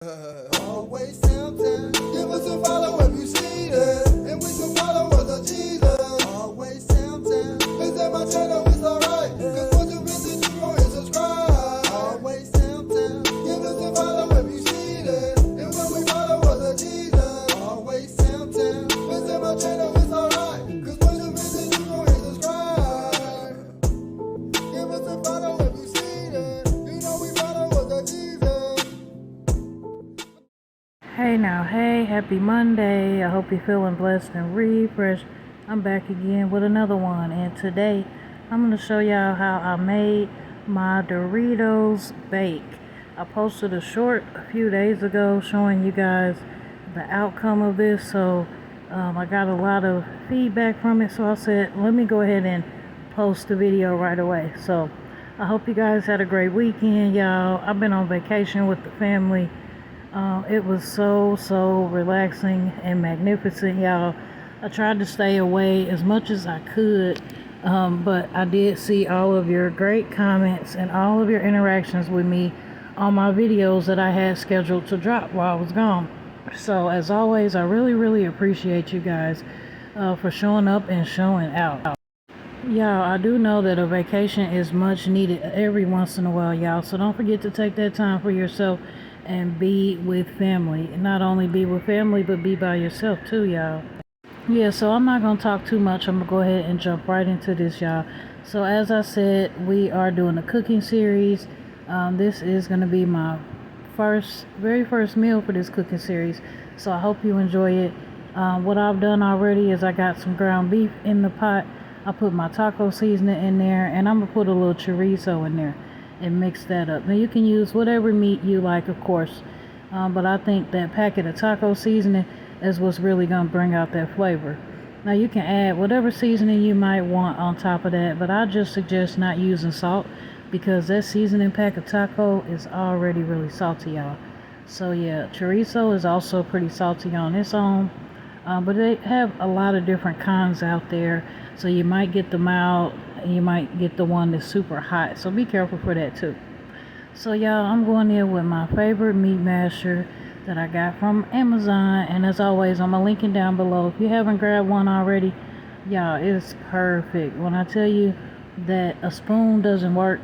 Always Tamm Tamm. Give us a follow if you see it, and we can follow us a Jesus. Always Tamm Tamm. Visit my channel, it's alright. Cause once you visit, you gon' hit subscribe. Always Tamm Tamm. Give us a follow if you see it, and when we follow us a Jesus. Always Tamm Tamm. Visit my channel, it's alright. Cause once you visit, you gon' hit subscribe. Give us a follow if you see it. You know we follow us a Jesus. Hey now, hey, happy Monday. I hope you're feeling blessed and refreshed. I'm back again with another one, and today I'm going to show y'all how I made my Doritos bake. I posted a short a few days ago showing you guys the outcome of this, so I got a lot of feedback from it, so I said let me go ahead and post the video right away. So I hope you guys had a great weekend, y'all. I've been on vacation with the family. It was so relaxing and magnificent, y'all. I tried to stay away as much as I could, but I did see all of your great comments and all of your interactions with me on my videos that I had scheduled to drop while I was gone. So as always, I really appreciate you guys for showing up and showing out. Y'all, I do know that a vacation is much needed every once in a while, y'all. So don't forget to take that time for yourself and be with family. And not only be with family, but be by yourself too, y'all. Yeah, so I'm not going to talk too much. I'm going to go ahead and jump right into this, y'all. So as I said, we are doing a cooking series. This is going to be my very first meal for this cooking series. So I hope you enjoy it. What I've done already is I got some ground beef in the pot. I put my taco seasoning in there, and I'm going to put a little chorizo in there and mix that up. Now you can use whatever meat you like, of course, but I think that packet of taco seasoning is what's really going to bring out that flavor. Now you can add whatever seasoning you might want on top of that, but I just suggest not using salt because that seasoning pack of taco is already really salty, y'all. So yeah, chorizo is also pretty salty on its own, but they have a lot of different kinds out there. So you might get the mild, and you might get the one that's super hot. So be careful for that too. So y'all, I'm going in with my favorite meat masher that I got from Amazon. And as always, I'm going to link it down below. If you haven't grabbed one already, y'all, it's perfect. When I tell you that a spoon doesn't work,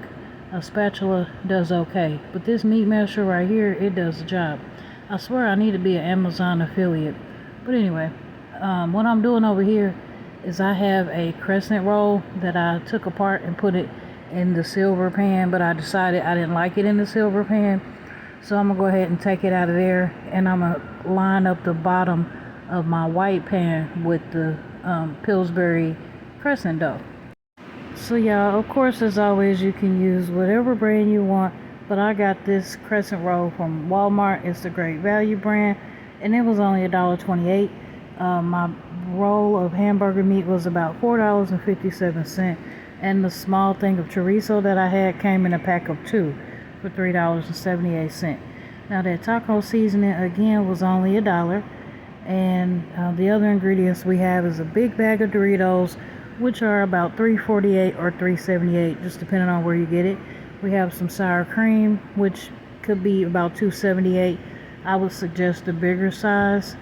a spatula does okay. But this meat masher right here, it does the job. I swear I need to be an Amazon affiliate. But anyway, what I'm doing over here is I have a Crescent roll that I took apart and put it in the silver pan, but I decided I didn't like it in the silver pan, so I'm gonna go ahead and take it out of there, and I'm gonna line up the bottom of my white pan with the Pillsbury Crescent dough. So y'all, of course, as always, you can use whatever brand you want, but I got this Crescent roll from Walmart. It's the Great Value brand, and it was only $1.28. My roll of hamburger meat was about $4.57, and the small thing of chorizo that I had came in a pack of 2 for $3.78. Now that taco seasoning again was only $1, and the other ingredients we have is a big bag of Doritos, which are about $3.48 or $3.78, just depending on where you get it. We have some sour cream, which could be about $2.78. I would suggest the bigger size.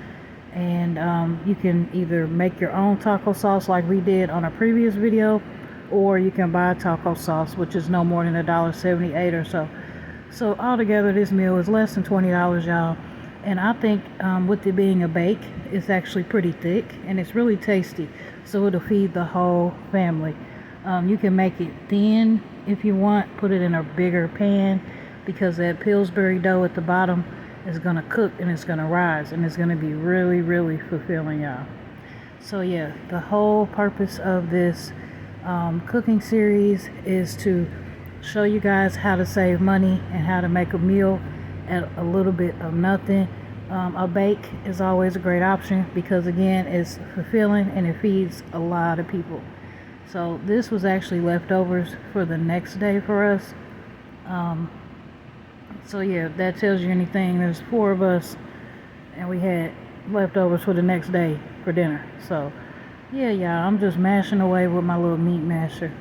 And you can either make your own taco sauce like we did on a previous video, or you can buy taco sauce, which is no more than $1.78 or so. So altogether, this meal is less than $20, y'all. And I think with it being a bake, it's actually pretty thick and it's really tasty. So it'll feed the whole family. You can make it thin if you want, put it in a bigger pan, because that Pillsbury dough at the bottom is going to cook and it's going to rise, and it's going to be really fulfilling, y'all. So yeah, the whole purpose of this cooking series is to show you guys how to save money and how to make a meal at a little bit of nothing. A bake is always a great option because again, it's fulfilling and it feeds a lot of people. So this was actually leftovers for the next day for us. So yeah, if that tells you anything, there's 4 of us and we had leftovers for the next day for dinner. So yeah, y'all, I'm just mashing away with my little meat masher.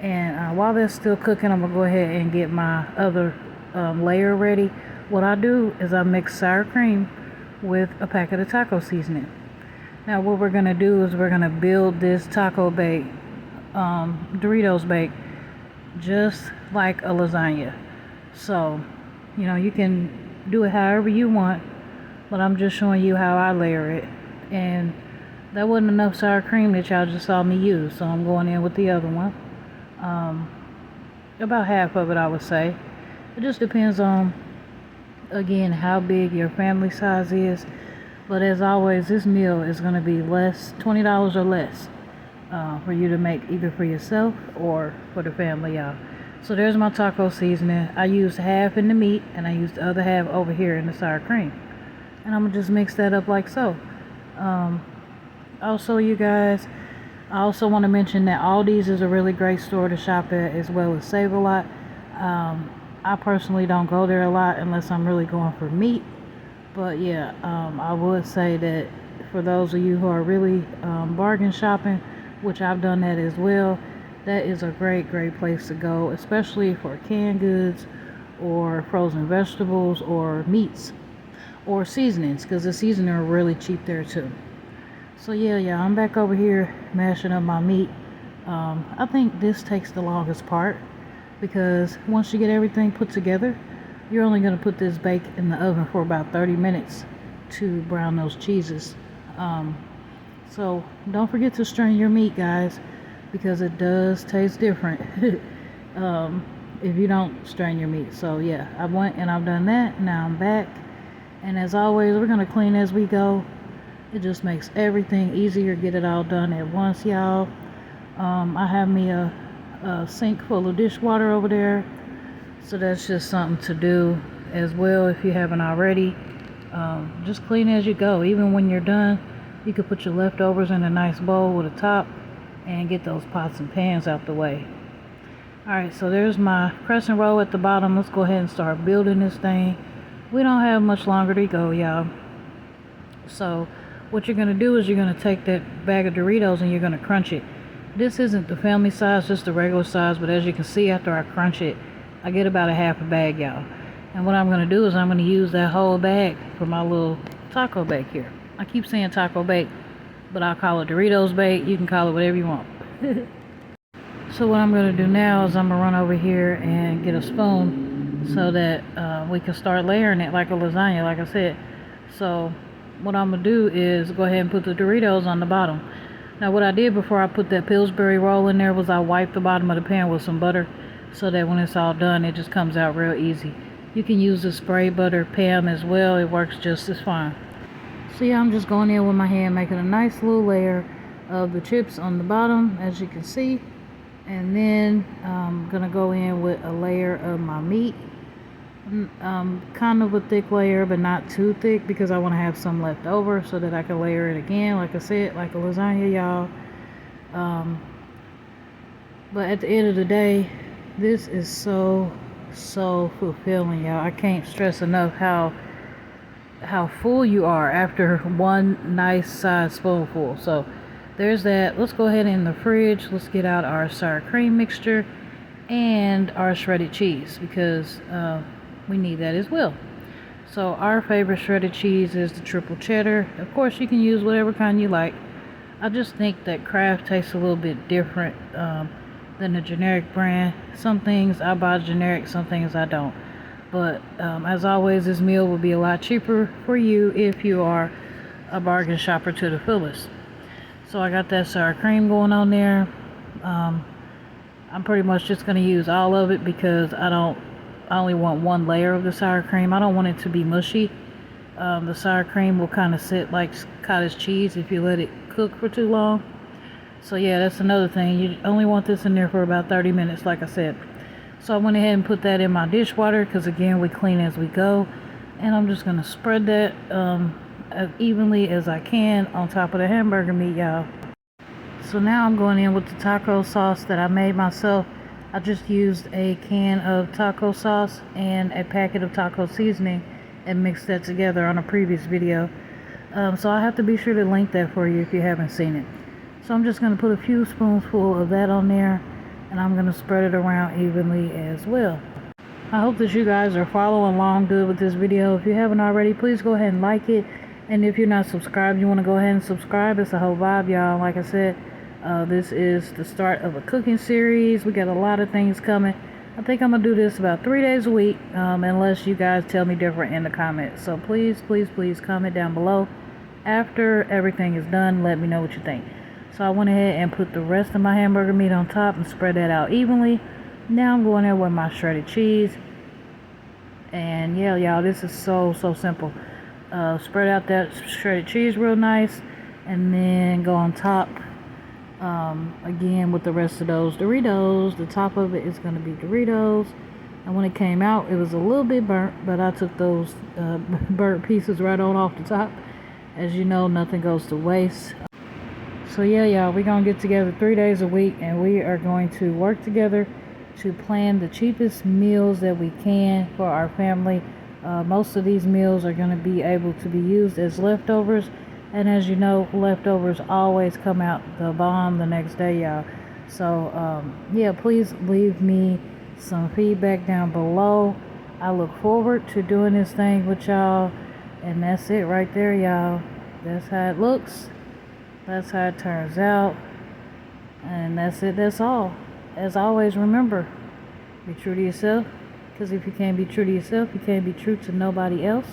And while that's still cooking, I'm gonna go ahead and get my other layer ready, what I do is I mix sour cream with a packet of taco seasoning. Now what we're gonna do is we're gonna build this taco bake, Doritos bake, just like a lasagna. So, you can do it however you want, but I'm just showing you how I layer it. And that wasn't enough sour cream that y'all just saw me use, so I'm going in with the other one. About half of it, I would say. It just depends on, again, how big your family size is. But as always, this meal is going to be less, $20 or less, for you to make either for yourself or for the family, y'all. So there's my taco seasoning. I used half in the meat and I used the other half over here in the sour cream. And I'm going to just mix that up like so. Also, you guys, I also want to mention that Aldi's is a really great store to shop at, as well as Save a Lot. I personally don't go there a lot unless I'm really going for meat. But yeah, I would say that for those of you who are really bargain shopping, which I've done that as well, that is a great place to go, especially for canned goods or frozen vegetables or meats or seasonings, because the seasonings are really cheap there too. So yeah, I'm back over here mashing up my meat. I think this takes the longest part, because once you get everything put together, you're only going to put this bake in the oven for about 30 minutes to brown those cheeses. So don't forget to strain your meat, guys, because it does taste different if you don't strain your meat. So yeah, I went and I've done that. Now I'm back, and as always, we're going to clean as we go. It just makes everything easier, get it all done at once, y'all. I have me a sink full of dishwater over there, so that's just something to do as well if you haven't already. Just clean as you go. Even when you're done, you could put your leftovers in a nice bowl with a top and get those pots and pans out the way. Alright, so there's my crescent roll at the bottom. Let's go ahead and start building this thing. We don't have much longer to go, y'all. So what you're going to do is you're going to take that bag of Doritos and you're going to crunch it. This isn't the family size, just the regular size, but as you can see, after I crunch it, I get about a half a bag, y'all. And what I'm going to do is I'm going to use that whole bag for my little taco bake here. I keep saying taco bake, but I'll call it Doritos bake. You can call it whatever you want. So what I'm going to do now is I'm going to run over here and get a spoon so that we can start layering it like a lasagna, like I said. So what I'm going to do is go ahead and put the Doritos on the bottom. Now what I did before I put that Pillsbury roll in there was I wiped the bottom of the pan with some butter, so that when it's all done, it just comes out real easy. You can use the spray butter pan as well. It works just as fine. So yeah, I'm just going in with my hand, making a nice little layer of the chips on the bottom, as you can see. And then I'm going to go in with a layer of my meat. Kind of a thick layer, but not too thick, because I want to have some left over so that I can layer it again, like I said, like a lasagna, y'all. But at the end of the day, this is so fulfilling, y'all. I can't stress enough how full you are after one nice size spoonful. So there's that. Let's go ahead in the fridge. Let's get out our sour cream mixture and our shredded cheese, because we need that as well. So our favorite shredded cheese is the triple cheddar. Of course, you can use whatever kind you like. I just think that Kraft tastes a little bit different than the generic brand. Some things I buy generic, some things I don't. But as always, this meal will be a lot cheaper for you if you are a bargain shopper to the fullest. So I got that sour cream going on there. I'm pretty much just going to use all of it, because I only want one layer of the sour cream. I don't want it to be mushy. The sour cream will kind of sit like cottage cheese if you let it cook for too long. So yeah, that's another thing. You only want this in there for about 30 minutes, like I said. So I went ahead and put that in my dishwater, because again, we clean as we go. And I'm just going to spread that as evenly as I can on top of the hamburger meat, y'all. So now I'm going in with the taco sauce that I made myself. I just used a can of taco sauce and a packet of taco seasoning and mixed that together on a previous video. So I have to be sure to link that for you if you haven't seen it. So I'm just going to put a few spoonfuls of that on there, and I'm going to spread it around evenly as well. I hope that you guys are following along good with this video. If you haven't already, please go ahead and like it. And if you're not subscribed, you want to go ahead and subscribe. It's a whole vibe, y'all. Like I said, this is the start of a cooking series. We got a lot of things coming. I think I'm going to do this about 3 days a week, unless you guys tell me different in the comments. So please, please, please comment down below. After everything is done, let me know what you think. So I went ahead and put the rest of my hamburger meat on top and spread that out evenly. Now I'm going there with my shredded cheese. And yeah, y'all, this is so simple. Spread out that shredded cheese real nice, and then go on top again with the rest of those Doritos. The top of it is going to be Doritos. And when it came out, it was a little bit burnt, but I took those burnt pieces right on off the top. As you know, nothing goes to waste. So yeah, y'all, we're going to get together 3 days a week, and we are going to work together to plan the cheapest meals that we can for our family. Most of these meals are going to be able to be used as leftovers, and as you know, leftovers always come out the bomb the next day, y'all. So yeah, please leave me some feedback down below. I look forward to doing this thing with y'all. And that's it right there, y'all. That's how it looks. That's how it turns out. And that's it. That's all. As always, remember, be true to yourself. Because if you can't be true to yourself, you can't be true to nobody else.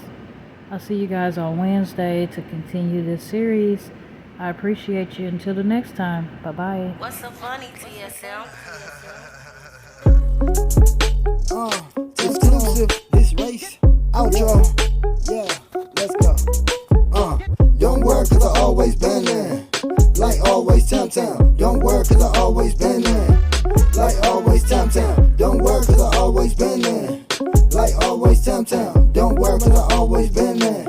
I'll see you guys on Wednesday to continue this series. I appreciate you. Until the next time. Bye-bye. What's so funny, TSM? Exclusive, this race, outro. Yeah, let's go. Don't work cause I always been there. Like always, Tamm Tamm. Don't work cause I always been there. Like always, Tamm Tamm. Don't work cause I always been there. Like always, Tamm Tamm. Don't work cause I always been there.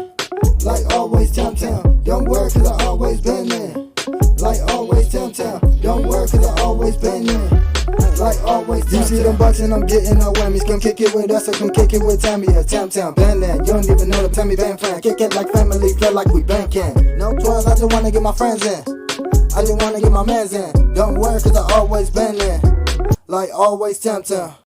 Like always, Tamm Tamm. Don't work cause I always been there. Like always, Tamm Tamm. Don't work cause I always been there. Like always, you see them bucks and I'm getting no whammies. Come kick it with us or come kick it with Tammy or Tamm Tamm. Band that, you don't even know the Tammy band fan. Kick it like family, feel like we banking. No 12, I just wanna get my friends in. I just wanna get my mans in. Don't work cause I always been there. Like always, Tamm Tamm.